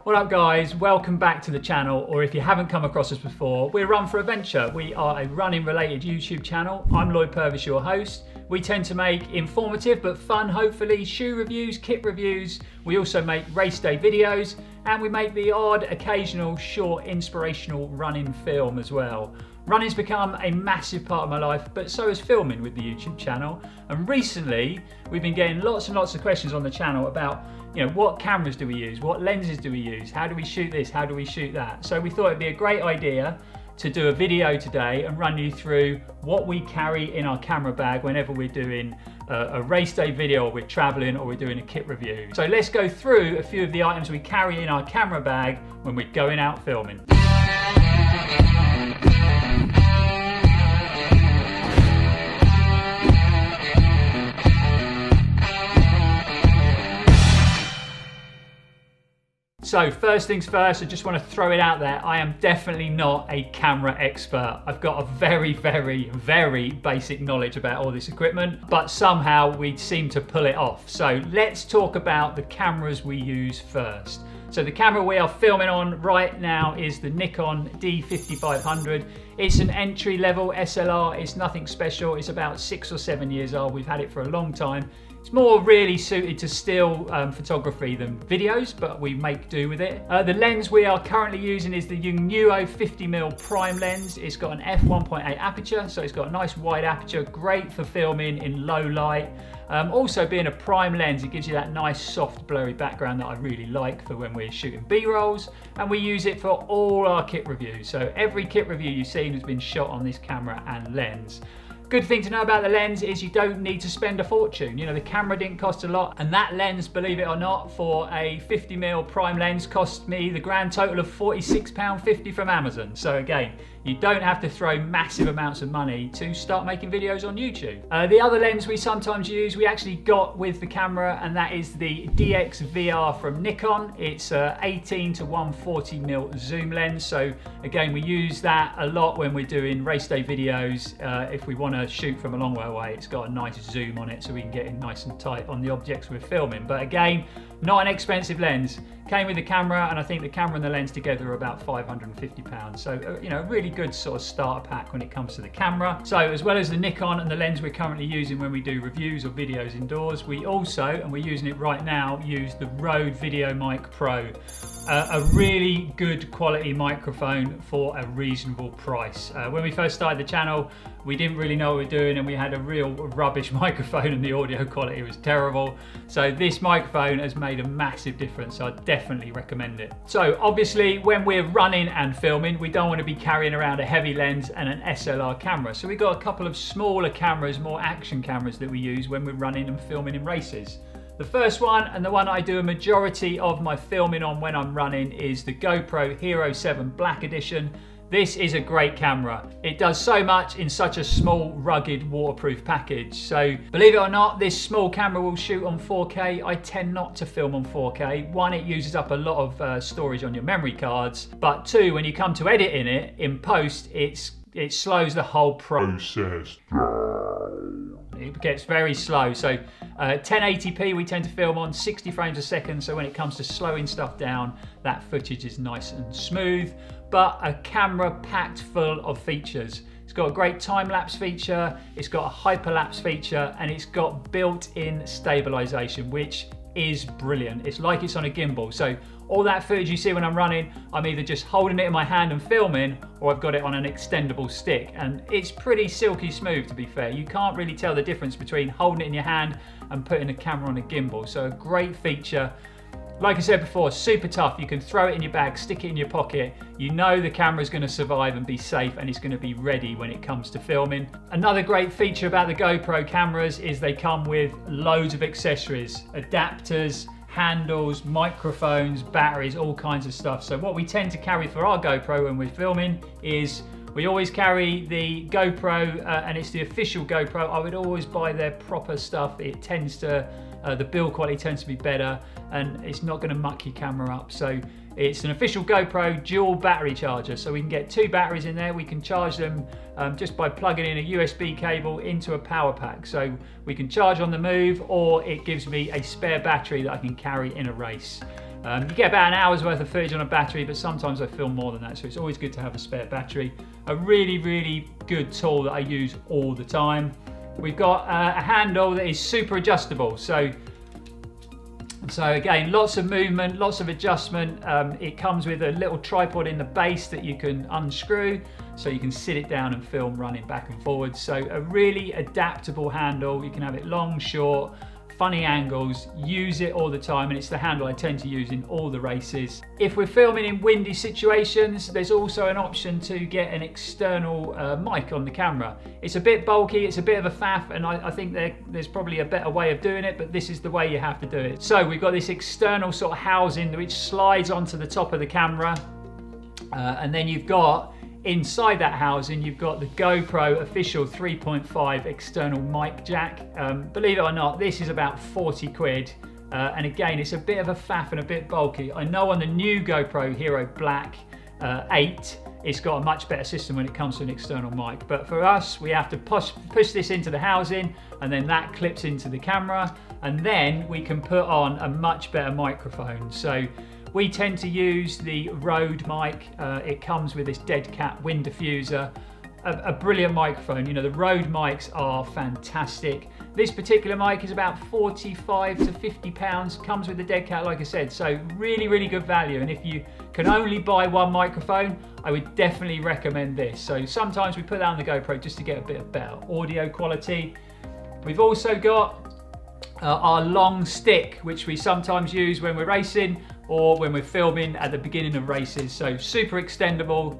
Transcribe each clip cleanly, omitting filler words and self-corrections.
What up guys, welcome back to the channel, or if you haven't come across us before, we're Run4Adventure. We are a running related YouTube channel. I'm Lowepro, your host. We tend to make informative but fun, hopefully, shoe reviews, kit reviews. We also make race day videos, and we make the odd occasional short inspirational running film as well. Running's become a massive part of my life, but so is filming with the YouTube channel. And recently, we've been getting lots and lots of questions on the channel about, what cameras do we use? What lenses do we use? How do we shoot this? How do we shoot that? So we thought it'd be a great idea to do a video today and run you through what we carry in our camera bag whenever we're doing a race day video, or we're traveling, or we're doing a kit review. So let's go through a few of the items we carry in our camera bag when we're going out filming. So first things first, I just want to throw it out there. I am definitely not a camera expert. I've got a very, very, very basic knowledge about all this equipment, but somehow we seem to pull it off. So let's talk about the cameras we use first. So the camera we are filming on right now is the Nikon D5500. It's an entry-level SLR. It's nothing special. It's about 6 or 7 years old. We've had it for a long time. It's more really suited to still photography than videos, but we make do with it. The lens we are currently using is the Yongnuo 50mm prime lens. It's got an f1.8 aperture, so it's got a nice wide aperture, great for filming in low light. Also being a prime lens, it gives you that nice soft blurry background that I really like for when we're shooting B-rolls, and we use it for all our kit reviews. So every kit review you've seen has been shot on this camera and lens. Good thing to know about the lens is you don't need to spend a fortune. The camera didn't cost a lot, and that lens, believe it or not, for a 50mm prime lens cost me the grand total of £46.50 from Amazon. So again, you don't have to throw massive amounts of money to start making videos on YouTube. The other lens we sometimes use, we actually got with the camera, and that is the DxVR from Nikon. It's a 18 to 140mm zoom lens. So again, we use that a lot when we're doing race day videos. If we want to shoot from a long way away, it's got a nice zoom on it so we can get in nice and tight on the objects we're filming. But again, not an expensive lens. Came with the camera, and I think the camera and the lens together are about £550. So, a really good sort of starter pack when it comes to the camera. So as well as the Nikon and the lens we're currently using when we do reviews or videos indoors, we also, and we're using it right now, use the Rode VideoMic Pro. A really good quality microphone for a reasonable price. When we first started the channel, we didn't really know what we were doing, and we had a real rubbish microphone and the audio quality was terrible. So this microphone has made a massive difference. So I definitely recommend it. So obviously when we're running and filming, we don't want to be carrying around a heavy lens and an SLR camera. So we've got a couple of smaller cameras, more action cameras that we use when we're running and filming in races. The first one, and the one I do a majority of my filming on when I'm running, is the GoPro Hero 7 Black Edition. This is a great camera. It does so much in such a small, rugged, waterproof package. So believe it or not, this small camera will shoot on 4K. I tend not to film on 4K. One, it uses up a lot of storage on your memory cards. But two, when you come to editing it in post, it slows the whole process down. It gets very slow. So 1080p we tend to film on 60 frames a second. So when it comes to slowing stuff down, that footage is nice and smooth. But a camera packed full of features. It's got a great time-lapse feature, it's got a hyperlapse feature, and it's got built-in stabilization, which is brilliant. It's like it's on a gimbal. So all that footage you see when I'm running, I'm either just holding it in my hand and filming, or I've got it on an extendable stick. And it's pretty silky smooth, to be fair. You can't really tell the difference between holding it in your hand and putting a camera on a gimbal. So a great feature. Like I said before, super tough. You can throw it in your bag, stick it in your pocket. You know the camera's going to survive and be safe, and it's going to be ready when it comes to filming. Another great feature about the GoPro cameras is they come with loads of accessories, adapters, handles, microphones, batteries, all kinds of stuff. So what we tend to carry for our GoPro when we're filming is we always carry the GoPro, and it's the official GoPro. I would always buy their proper stuff. It tends to, the build quality tends to be better, and it's not going to muck your camera up. So it's an official GoPro dual battery charger. So we can get 2 batteries in there. We can charge them just by plugging in a USB cable into a power pack. So we can charge on the move, or it gives me a spare battery that I can carry in a race. You get about an hour's worth of footage on a battery, but sometimes I film more than that, so it's always good to have a spare battery. A really, really good tool that I use all the time. We've got a handle that is super adjustable. So again, lots of movement, lots of adjustment. It comes with a little tripod in the base that you can unscrew, so you can sit it down and film running back and forwards. So a really adaptable handle. You can have it long, short, funny angles, use it all the time, and it's the handle I tend to use in all the races. If we're filming in windy situations, there's also an option to get an external mic on the camera. It's a bit bulky, it's a bit of a faff, and I think there's probably a better way of doing it, but this is the way you have to do it. So we've got this external sort of housing which slides onto the top of the camera, and then you've got inside that housing, you've got the GoPro official 3.5 external mic jack. Believe it or not, this is about 40 quid. And again, it's a bit of a faff and a bit bulky. I know on the new GoPro Hero Black 8, it's got a much better system when it comes to an external mic. But for us, we have to push this into the housing, and then that clips into the camera. And then we can put on a much better microphone. So we tend to use the Rode mic. It comes with this dead cat wind diffuser, a brilliant microphone. You know, the Rode mics are fantastic. This particular mic is about 45 to 50 pounds, comes with the dead cat, like I said, so really, really good value. And if you can only buy one microphone, I would definitely recommend this. So sometimes we put that on the GoPro just to get a bit of better audio quality. We've also got our long stick, which we sometimes use when we're racing or when we're filming at the beginning of races. So super extendable,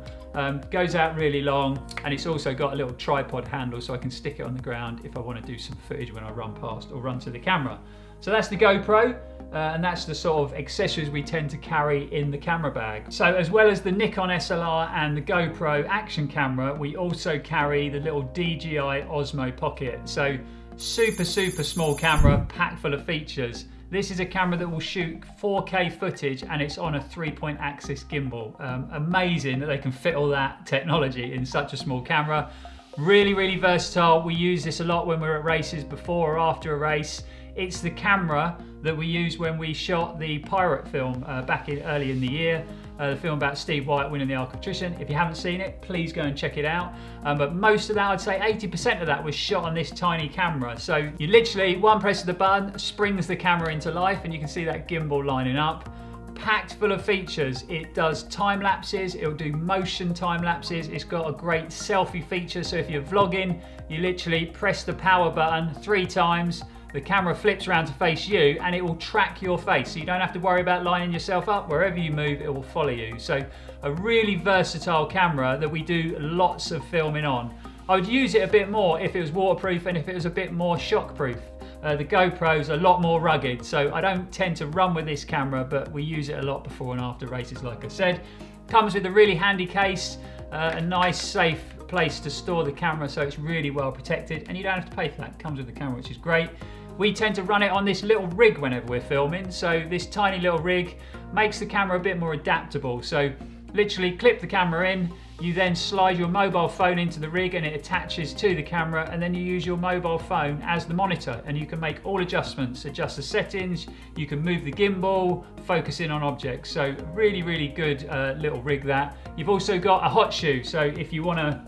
goes out really long, and it's also got a little tripod handle so I can stick it on the ground if I want to do some footage when I run past or run to the camera. So that's the GoPro, and that's the sort of accessories we tend to carry in the camera bag. So as well as the Nikon SLR and the GoPro action camera, we also carry the little DJI Osmo Pocket. So super, super small camera, packed full of features. This is a camera that will shoot 4K footage, and it's on a 3-point axis gimbal. Amazing that they can fit all that technology in such a small camera. Really, really versatile. We use this a lot when we're at races, before or after a race. It's the camera that we used when we shot the Pirate film back early in the year. The film about Steve White winning the Arc of Trition. If you haven't seen it, please go and check it out. But most of that, I'd say 80% of that, was shot on this tiny camera. So you literally, one press of the button springs the camera into life, and you can see that gimbal lining up. Packed full of features. It does time lapses, it'll do motion time lapses. It's got a great selfie feature, so if you're vlogging, you literally press the power button 3 times, the camera flips around to face you, and it will track your face, so you don't have to worry about lining yourself up. Wherever you move, it will follow you. So a really versatile camera that we do lots of filming on. I would use it a bit more if it was waterproof and if it was a bit more shockproof. The GoPro's a lot more rugged, so I don't tend to run with this camera, but we use it a lot before and after races, like I said. Comes with a really handy case, a nice safe place to store the camera, so it's really well protected, and you don't have to pay for that. It comes with the camera, which is great. We tend to run it on this little rig whenever we're filming, so this tiny little rig makes the camera a bit more adaptable. So literally clip the camera in, you then slide your mobile phone into the rig and it attaches to the camera, and then you use your mobile phone as the monitor, and you can make all adjustments, adjust the settings, you can move the gimbal, focus in on objects. So really, really good little rig that. You've also got a hot shoe, so if you want to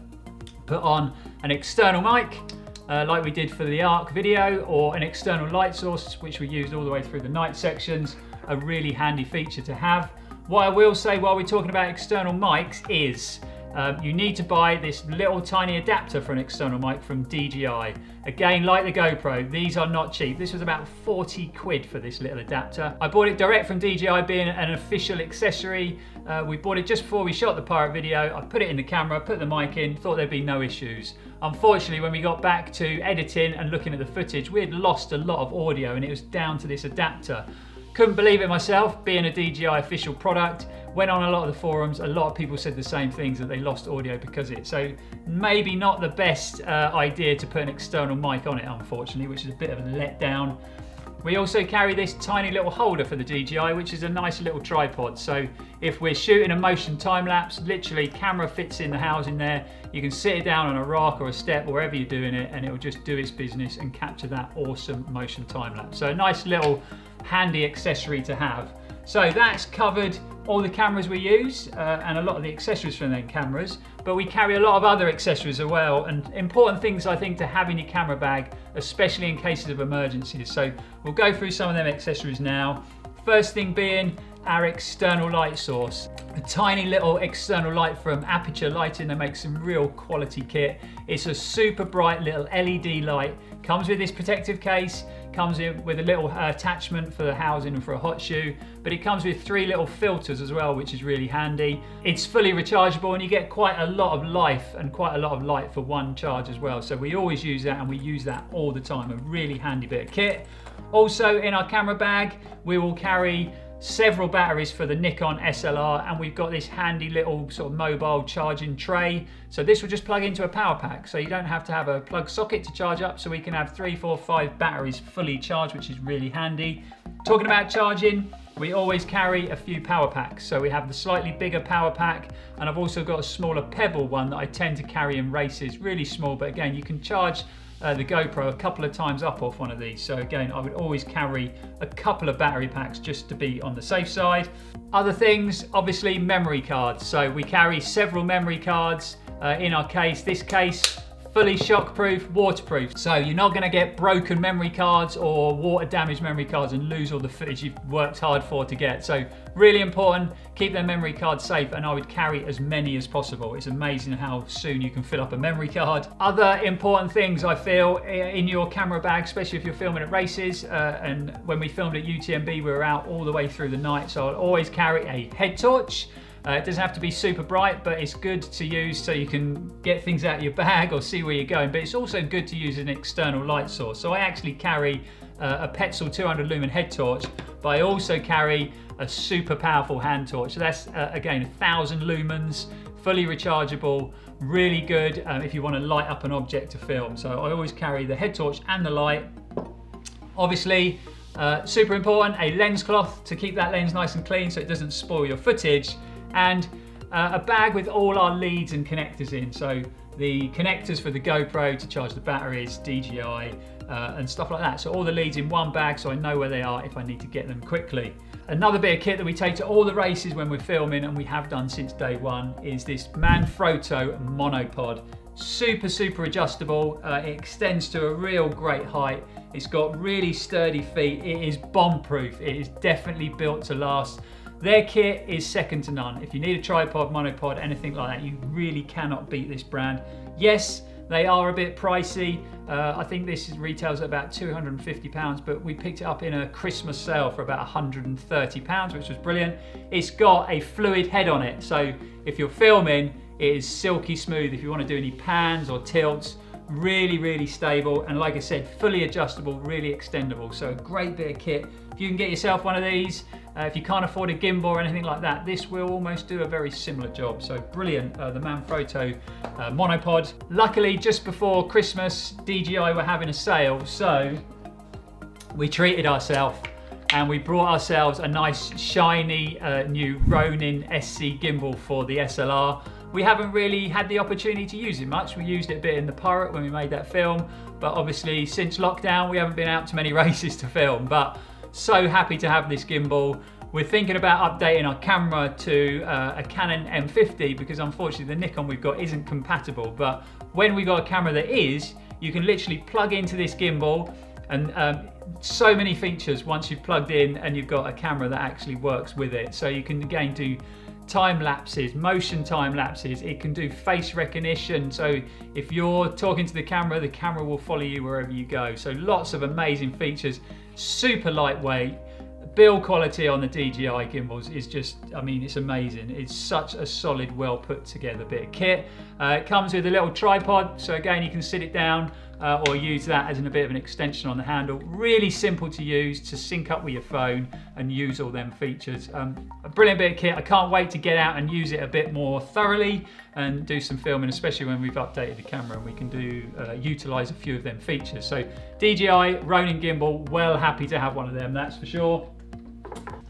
put on an external mic, like we did for the Arc video, or an external light source, which we used all the way through the night sections, a really handy feature to have. What I will say while we're talking about external mics is you need to buy this little tiny adapter for an external mic from DJI. Again, like the GoPro, these are not cheap. This was about 40 quid for this little adapter. I bought it direct from DJI, being an official accessory. We bought it just before we shot the Pirate video. I put it in the camera, put the mic in, thought there'd be no issues. Unfortunately, when we got back to editing and looking at the footage, we had lost a lot of audio, and it was down to this adapter. Couldn't believe it myself, being a DJI official product. Went on a lot of the forums, a lot of people said the same things, that they lost audio because of it. So maybe not the best idea to put an external mic on it, unfortunately, which is a bit of a letdown. We also carry this tiny little holder for the DJI, which is a nice little tripod. So if we're shooting a motion time lapse, literally camera fits in the housing there. You can sit it down on a rock or a step, wherever you're doing it, and it will just do its business and capture that awesome motion time lapse. So a nice little handy accessory to have. So that's covered all the cameras we use and a lot of the accessories from them cameras, but we carry a lot of other accessories as well, and important things I think to have in your camera bag, especially in cases of emergencies. So we'll go through some of them accessories now. First thing being our external light source. A tiny little external light from Aperture Lighting. They make some real quality kit. It's a super bright little LED light. Comes with this protective case, comes in with a little attachment for the housing and for a hot shoe, but it comes with 3 little filters as well, which is really handy. It's fully rechargeable and you get quite a lot of life and quite a lot of light for one charge as well. So we always use that, and we use that all the time. A really handy bit of kit. Also in our camera bag, we will carry several batteries for the Nikon SLR, and we've got this handy little sort of mobile charging tray. So this will just plug into a power pack, so you don't have to have a plug socket to charge up, so we can have 3, 4, 5 batteries fully charged, which is really handy. Talking about charging, we always carry a few power packs. So we have the slightly bigger power pack, and I've also got a smaller Pebble one that I tend to carry in races, really small, but again, you can charge the GoPro a couple of times up off one of these. So again, I would always carry a couple of battery packs just to be on the safe side. Other things, obviously memory cards. So we carry several memory cards in our case. This case, fully shockproof, waterproof. So you're not gonna get broken memory cards or water damaged memory cards and lose all the footage you've worked hard for to get. So really important, keep their memory cards safe, and I would carry as many as possible. It's amazing how soon you can fill up a memory card. Other important things I feel in your camera bag, especially if you're filming at races, and when we filmed at UTMB, we were out all the way through the night, so I'll always carry a head torch. It doesn't have to be super bright, but it's good to use so you can get things out of your bag or see where you're going. But it's also good to use an external light source. So I actually carry a Petzl 200 lumen head torch, but I also carry a super powerful hand torch. So that's, again, 1000 lumens, fully rechargeable, really good if you want to light up an object to film. So I always carry the head torch and the light. Obviously, super important, a lens cloth to keep that lens nice and clean so it doesn't spoil your footage. And a bag with all our leads and connectors in. So the connectors for the GoPro to charge the batteries, DJI, and stuff like that. So all the leads in one bag so I know where they are if I need to get them quickly. Another bit of kit that we take to all the races when we're filming, and we have done since day one, is this Manfrotto Monopod. Super, super adjustable. It extends to a real great height. It's got really sturdy feet. It is bomb-proof. It is definitely built to last. Their kit is second to none. If you need a tripod, monopod, anything like that, you really cannot beat this brand. Yes, they are a bit pricey. I think this retails at about £250, but we picked it up in a Christmas sale for about £130, which was brilliant. It's got a fluid head on it, so if you're filming, it is silky smooth. If you want to do any pans or tilts, really, really stable. And like I said, fully adjustable, really extendable. So a great bit of kit. If you can get yourself one of these, if you can't afford a gimbal or anything like that, this will almost do a very similar job. So brilliant, the Manfrotto Monopod. Luckily, just before Christmas, DJI were having a sale, so we treated ourselves and we brought ourselves a nice shiny new Ronin SC gimbal for the SLR. We haven't really had the opportunity to use it much. We used it a bit in the Pirate when we made that film, but obviously since lockdown, we haven't been out to many races to film, but so happy to have this gimbal. We're thinking about updating our camera to a Canon M50 because unfortunately the Nikon we've got isn't compatible, but when we got a camera that is, you can literally plug into this gimbal and so many features once you've plugged in and you've got a camera that actually works with it. So you can again do time lapses, motion time lapses, it can do face recognition, so if you're talking to the camera will follow you wherever you go. So lots of amazing features, super lightweight. Build quality on the DJI gimbals is just, I mean, it's amazing. It's such a solid, well put together bit of kit. It comes with a little tripod, so again you can sit it down or use that as a bit of an extension on the handle. Really simple to use, to sync up with your phone and use all them features. A brilliant bit of kit. I can't wait to get out and use it a bit more thoroughly and do some filming, especially when we've updated the camera and we can do utilize a few of them features. So DJI Ronin gimbal, well happy to have one of them, that's for sure.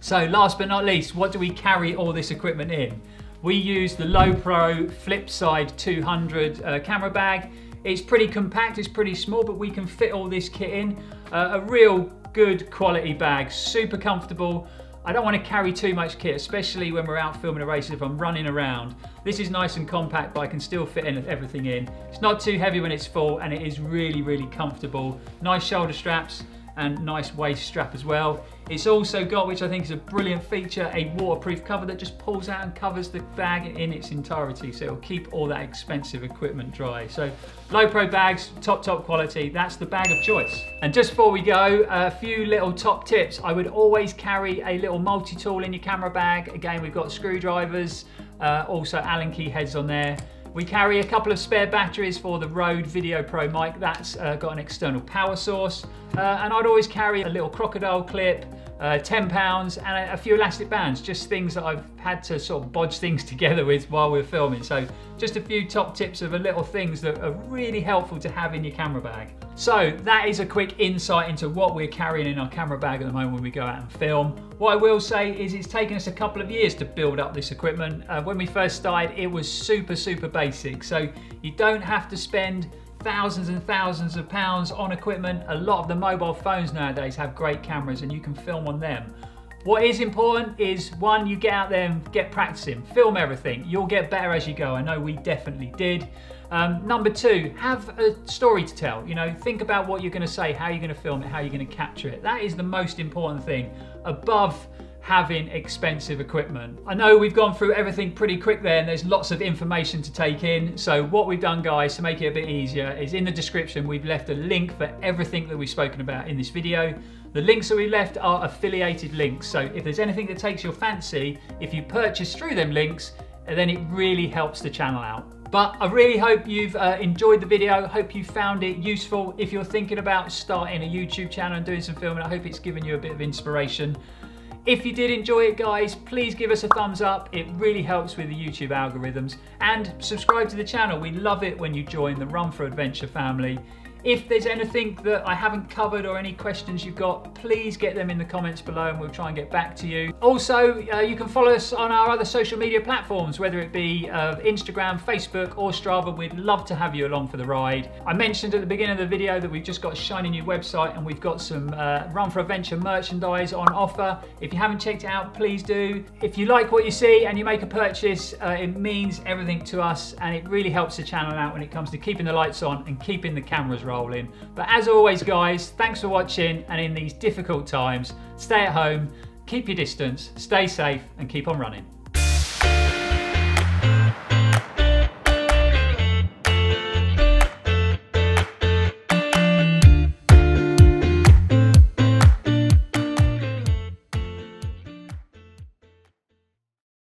So last but not least, what do we carry all this equipment in? We use the Lowepro Flipside 200 camera bag. It's pretty compact, it's pretty small, but we can fit all this kit in. A real good quality bag, super comfortable. I don't want to carry too much kit, especially when we're out filming a race if I'm running around. This is nice and compact, but I can still fit everything in. It's not too heavy when it's full, and it is really, really comfortable. Nice shoulder straps and nice waist strap as well. It's also got, which I think is a brilliant feature, a waterproof cover that just pulls out and covers the bag in its entirety, so it'll keep all that expensive equipment dry. So Lowepro bags, top quality, that's the bag of choice. And just before we go, a few little top tips. I would always carry a little multi-tool in your camera bag. Again, we've got screwdrivers, also Allen key heads on there. We carry a couple of spare batteries for the Rode Video Pro mic. That's got an external power source. And I'd always carry a little crocodile clip, 10 pounds, and a few elastic bands, just things that I've had to sort of bodge things together with while we're filming. So just a few top tips of little things that are really helpful to have in your camera bag. So that is a quick insight into what we're carrying in our camera bag at the moment when we go out and film. What I will say is it's taken us a couple of years to build up this equipment. When we first started, it was super basic. So you don't have to spend thousands and thousands of pounds on equipment. A lot of the mobile phones nowadays have great cameras and you can film on them. What is important is, one, you get out there and get practicing, film everything. You'll get better as you go. I know we definitely did. Number two, have a story to tell. You know, think about what you're going to say, how you're going to film it, how you're going to capture it. That is the most important thing, above having expensive equipment. I know we've gone through everything pretty quick there, and there's lots of information to take in. So what we've done, guys, to make it a bit easier, is in the description we've left a link for everything that we've spoken about in this video. The links that we left are affiliated links. So if there's anything that takes your fancy, if you purchase through them links, then it really helps the channel out. But I really hope you've enjoyed the video. Hope you found it useful. If you're thinking about starting a YouTube channel and doing some filming, I hope it's given you a bit of inspiration. If you did enjoy it, guys, please give us a thumbs up. It really helps with the YouTube algorithms. And subscribe to the channel. We love it when you join the Run4Adventure family. If there's anything that I haven't covered or any questions you've got, please get them in the comments below and we'll try and get back to you. Also, you can follow us on our other social media platforms, whether it be Instagram, Facebook or Strava. We'd love to have you along for the ride. I mentioned at the beginning of the video that we've just got a shiny new website and we've got some Run4Adventure merchandise on offer. If you haven't checked it out, please do. If you like what you see and you make a purchase, it means everything to us and it really helps the channel out when it comes to keeping the lights on and keeping the cameras rolling. But as always, guys, thanks for watching, and in these difficult times, stay at home, keep your distance, stay safe and keep on running.